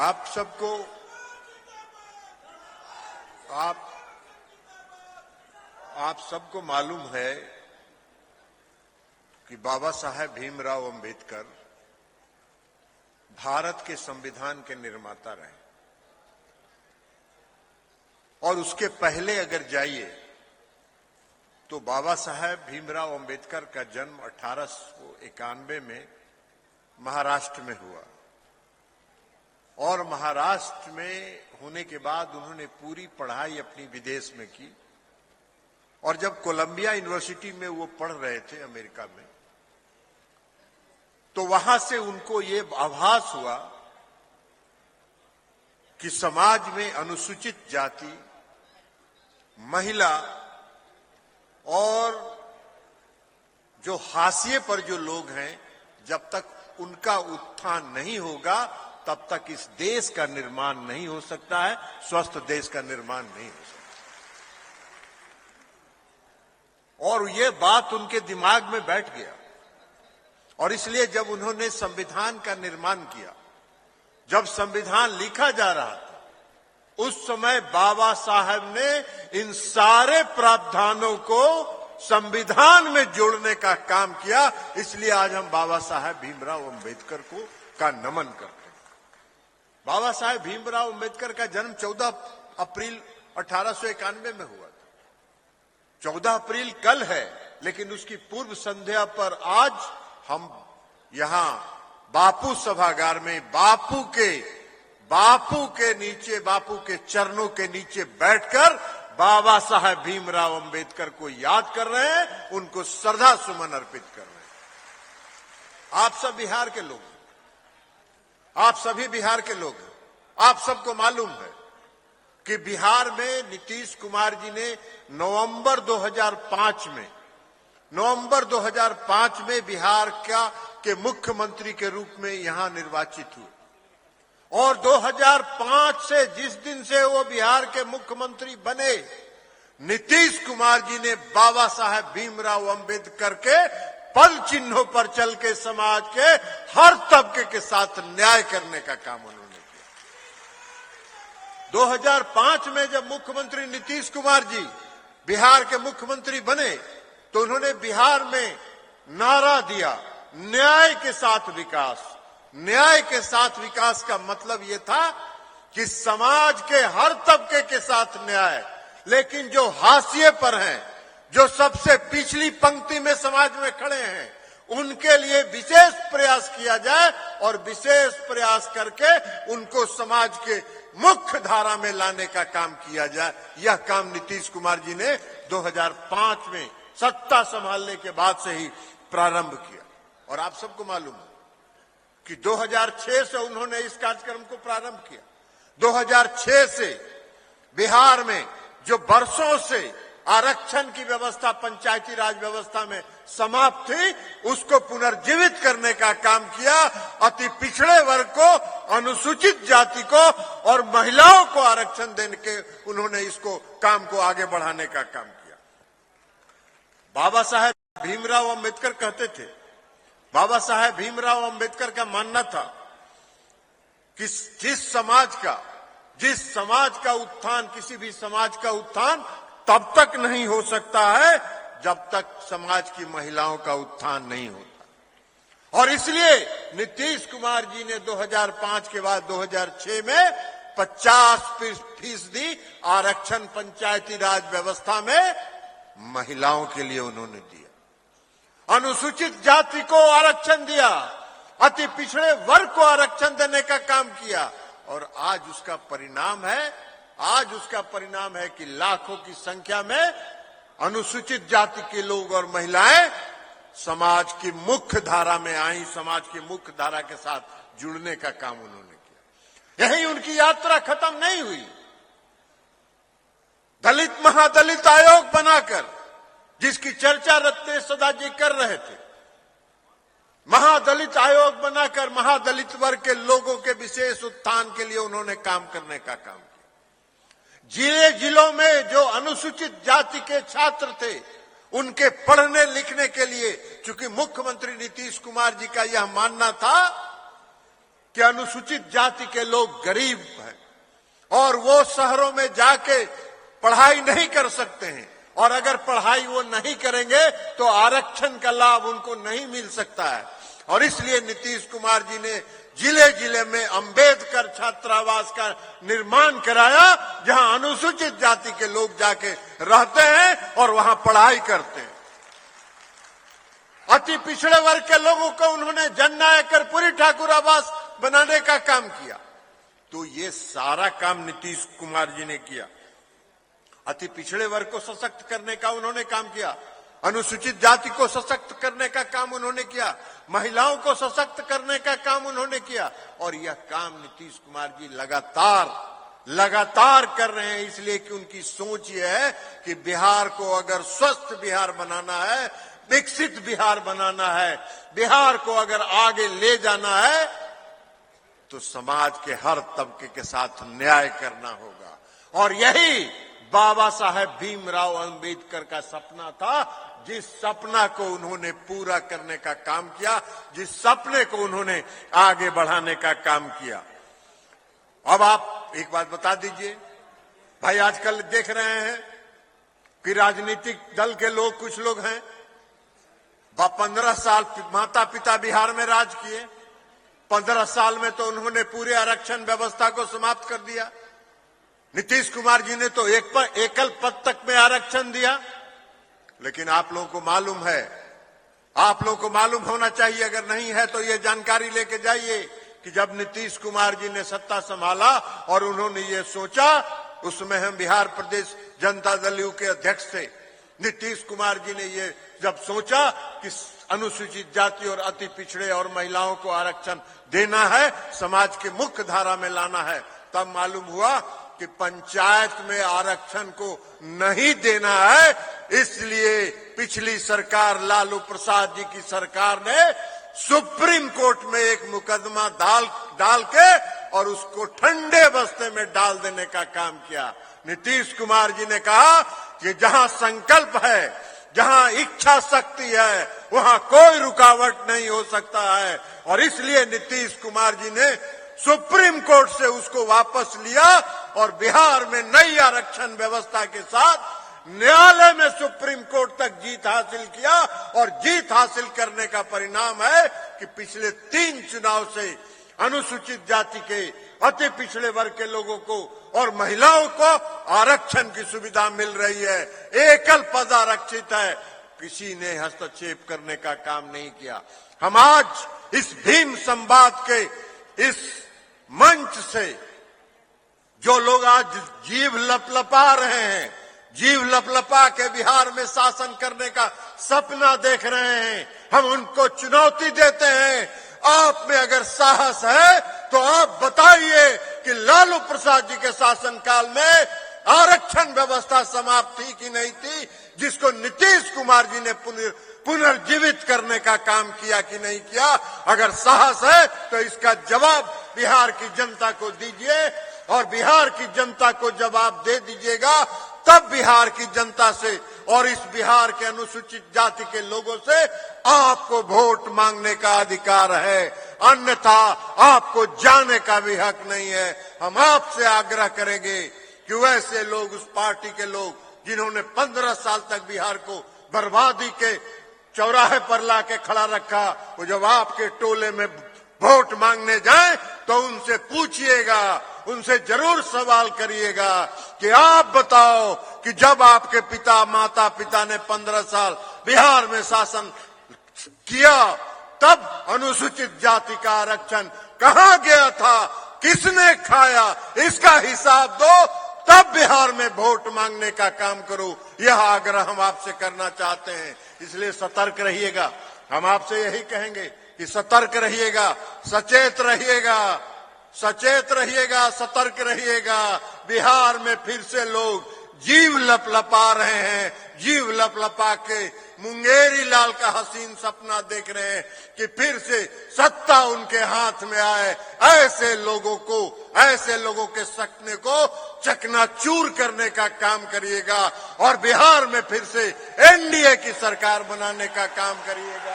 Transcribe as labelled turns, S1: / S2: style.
S1: आप सबको आप सबको मालूम है कि बाबा साहेब भीमराव अंबेडकर भारत के संविधान के निर्माता रहे और उसके पहले अगर जाइए तो बाबा साहेब भीमराव अंबेडकर का जन्म 1891 में महाराष्ट्र में हुआ और महाराष्ट्र में होने के बाद उन्होंने पूरी पढ़ाई अपनी विदेश में की और जब कोलंबिया यूनिवर्सिटी में वो पढ़ रहे थे अमेरिका में तो वहां से उनको ये आभास हुआ कि समाज में अनुसूचित जाति, महिला और जो हाशिए पर जो लोग हैं, जब तक उनका उत्थान नहीं होगा तब तक इस देश का निर्माण नहीं हो सकता है, स्वस्थ देश का निर्माण नहीं हो सकता। और ये बात उनके दिमाग में बैठ गया और इसलिए जब उन्होंने संविधान का निर्माण किया, जब संविधान लिखा जा रहा था, उस समय बाबा साहब ने इन सारे प्रावधानों को संविधान में जोड़ने का काम किया। इसलिए आज हम बाबा साहब भीमराव अंबेडकर को का नमन करते हैं। बाबा साहब भीमराव अंबेडकर का जन्म 14 अप्रैल 1891 में हुआ था। 14 अप्रैल कल है, लेकिन उसकी पूर्व संध्या पर आज हम यहां बापू सभागार में बापू के नीचे, बापू के चरणों के नीचे बैठकर बाबा साहब भीमराव अंबेडकर को याद कर रहे हैं, उनको श्रद्धा सुमन अर्पित कर रहे हैं। आप सब बिहार के लोग, आप सभी बिहार के लोग, आप सबको मालूम है कि बिहार में नीतीश कुमार जी ने नवंबर 2005 में बिहार के मुख्यमंत्री के रूप में यहां निर्वाचित हुए और 2005 से जिस दिन से वो बिहार के मुख्यमंत्री बने, नीतीश कुमार जी ने बाबा साहेब भीमराव अंबेडकर के पद चिन्हों पर चल के समाज के हर तबके के साथ न्याय करने का काम उन्होंने किया। 2005 में जब मुख्यमंत्री नीतीश कुमार जी बिहार के मुख्यमंत्री बने तो उन्होंने बिहार में नारा दिया, न्याय के साथ विकास। न्याय के साथ विकास का मतलब यह था कि समाज के हर तबके के साथ न्याय, लेकिन जो हाशिए पर हैं, जो सबसे पिछली पंक्ति में समाज में खड़े हैं, उनके लिए विशेष प्रयास किया जाए और विशेष प्रयास करके उनको समाज के मुख्य धारा में लाने का काम किया जाए। यह काम नीतीश कुमार जी ने 2005 में सत्ता संभालने के बाद से ही प्रारंभ किया। और आप सबको मालूम है कि 2006 से उन्होंने इस कार्यक्रम को प्रारंभ किया। 2006 से बिहार में जो वर्षों से आरक्षण की व्यवस्था पंचायती राज व्यवस्था में समाप्त थी, उसको पुनर्जीवित करने का काम किया। अति पिछड़े वर्ग को, अनुसूचित जाति को और महिलाओं को आरक्षण देने के उन्होंने इसको काम को आगे बढ़ाने का काम किया। बाबा साहेब भीमराव अंबेडकर कहते थे, बाबा साहेब भीमराव अंबेडकर का मानना था कि जिस समाज का उत्थान, किसी भी समाज का उत्थान तब तक नहीं हो सकता है जब तक समाज की महिलाओं का उत्थान नहीं होता। और इसलिए नीतीश कुमार जी ने 2005 के बाद 2006 में 50% आरक्षण पंचायती राज व्यवस्था में महिलाओं के लिए उन्होंने दिया। अनुसूचित जाति को आरक्षण दिया, अति पिछड़े वर्ग को आरक्षण देने का काम किया और आज उसका परिणाम है कि लाखों की संख्या में अनुसूचित जाति के लोग और महिलाएं समाज की मुख्य धारा में आई, समाज की मुख्य धारा के साथ जुड़ने का काम उन्होंने किया। यही उनकी यात्रा खत्म नहीं हुई। दलित महादलित आयोग बनाकर, जिसकी चर्चा रत्ने सदा जी कर रहे थे, महादलित आयोग बनाकर महादलित वर्ग के लोगों के विशेष उत्थान के लिए उन्होंने काम करने का काम किया। जिलों में जो अनुसूचित जाति के छात्र थे, उनके पढ़ने लिखने के लिए, चूंकि मुख्यमंत्री नीतीश कुमार जी का यह मानना था कि अनुसूचित जाति के लोग गरीब हैं और वो शहरों में जाके पढ़ाई नहीं कर सकते हैं, और अगर पढ़ाई वो नहीं करेंगे तो आरक्षण का लाभ उनको नहीं मिल सकता है। और इसलिए नीतीश कुमार जी ने जिले जिले में अंबेडकर छात्रावास का निर्माण कराया, जहां अनुसूचित जाति के लोग जाके रहते हैं और वहां पढ़ाई करते हैं। अति पिछड़े वर्ग के लोगों को उन्होंने जननायक कर्पूरी ठाकुर आवास बनाने का काम किया। तो ये सारा काम नीतीश कुमार जी ने किया। अति पिछड़े वर्ग को सशक्त करने का उन्होंने काम किया, अनुसूचित जाति को सशक्त करने का काम उन्होंने किया, महिलाओं को सशक्त करने का काम उन्होंने किया। और यह काम नीतीश कुमार जी लगातार कर रहे हैं, इसलिए कि उनकी सोच यह है कि बिहार को अगर स्वस्थ बिहार बनाना है, विकसित बिहार बनाना है, बिहार को अगर आगे ले जाना है, तो समाज के हर तबके के साथ न्याय करना होगा। और यही बाबा साहेब भीमराव अंबेडकर का सपना था, जिस सपना को उन्होंने पूरा करने का काम किया, जिस सपने को उन्होंने आगे बढ़ाने का काम किया। अब आप एक बात बता दीजिए भाई, आजकल देख रहे हैं कि राजनीतिक दल के लोग, कुछ लोग हैं, 15 साल माता पिता बिहार में राज किए, 15 साल में तो उन्होंने पूरे आरक्षण व्यवस्था को समाप्त कर दिया। नीतीश कुमार जी ने तो एकल पद तक में आरक्षण दिया। लेकिन आप लोगों को मालूम है, आप लोगों को मालूम होना चाहिए, अगर नहीं है तो ये जानकारी लेके जाइए कि जब नीतीश कुमार जी ने सत्ता संभाला और उन्होंने ये सोचा, उसमें हम बिहार प्रदेश जनता दल यू के अध्यक्ष थे, नीतीश कुमार जी ने ये जब सोचा कि अनुसूचित जाति और अति पिछड़े और महिलाओं को आरक्षण देना है, समाज के मुख्य धारा में लाना है, तब मालूम हुआ कि पंचायत में आरक्षण को नहीं देना है। इसलिए पिछली सरकार, लालू प्रसाद जी की सरकार ने सुप्रीम कोर्ट में एक मुकदमा डाल के और उसको ठंडे बस्ते में डाल देने का काम किया। नीतीश कुमार जी ने कहा कि जहां संकल्प है, जहां इच्छा शक्ति है, वहां कोई रुकावट नहीं हो सकता है। और इसलिए नीतीश कुमार जी ने सुप्रीम कोर्ट से उसको वापस लिया और बिहार में नई आरक्षण व्यवस्था के साथ न्यायालय में सुप्रीम कोर्ट तक जीत हासिल किया। और जीत हासिल करने का परिणाम है कि पिछले 3 चुनाव से अनुसूचित जाति के, अति पिछड़े वर्ग के लोगों को और महिलाओं को आरक्षण की सुविधा मिल रही है। एकल पद आरक्षित है, किसी ने हस्तक्षेप करने का काम नहीं किया। हम आज इस भीम संवाद के इस मंच से जो लोग आज जीव लपलपा रहे हैं, जीव लपलपा के बिहार में शासन करने का सपना देख रहे हैं, हम उनको चुनौती देते हैं। आप में अगर साहस है तो आप बताइए कि लालू प्रसाद जी के शासनकाल में आरक्षण व्यवस्था समाप्त थी कि नहीं थी, जिसको नीतीश कुमार जी ने पुनर्जीवित करने का काम किया कि नहीं किया। अगर साहस है तो इसका जवाब बिहार की जनता को दीजिए, और बिहार की जनता को जवाब दे दीजिएगा, तब बिहार की जनता से और इस बिहार के अनुसूचित जाति के लोगों से आपको वोट मांगने का अधिकार है, अन्यथा आपको जाने का भी हक नहीं है। हम आपसे आग्रह करेंगे कि वैसे लोग, उस पार्टी के लोग जिन्होंने 15 साल तक बिहार को बर्बादी के चौराहे पर लाके खड़ा रखा, वो जब आपके टोले में वोट मांगने जाए तो उनसे पूछिएगा, उनसे जरूर सवाल करिएगा कि आप बताओ कि जब आपके पिता माता पिता ने 15 साल बिहार में शासन किया, तब अनुसूचित जाति का आरक्षण कहां गया था, किसने खाया, इसका हिसाब दो, तब बिहार में वोट मांगने का काम करो। यह आग्रह हम आपसे करना चाहते हैं। इसलिए सतर्क रहिएगा। हम आपसे यही कहेंगे कि सतर्क रहिएगा, सचेत रहिएगा, सचेत रहिएगा, सतर्क रहिएगा। बिहार में फिर से लोग जीव लपलपा रहे हैं, जीव लपलपा के मुंगेरी लाल का हसीन सपना देख रहे हैं कि फिर से सत्ता उनके हाथ में आए। ऐसे लोगों के सपने को चकनाचूर करने का काम करिएगा और बिहार में फिर से एनडीए की सरकार बनाने का काम करिएगा।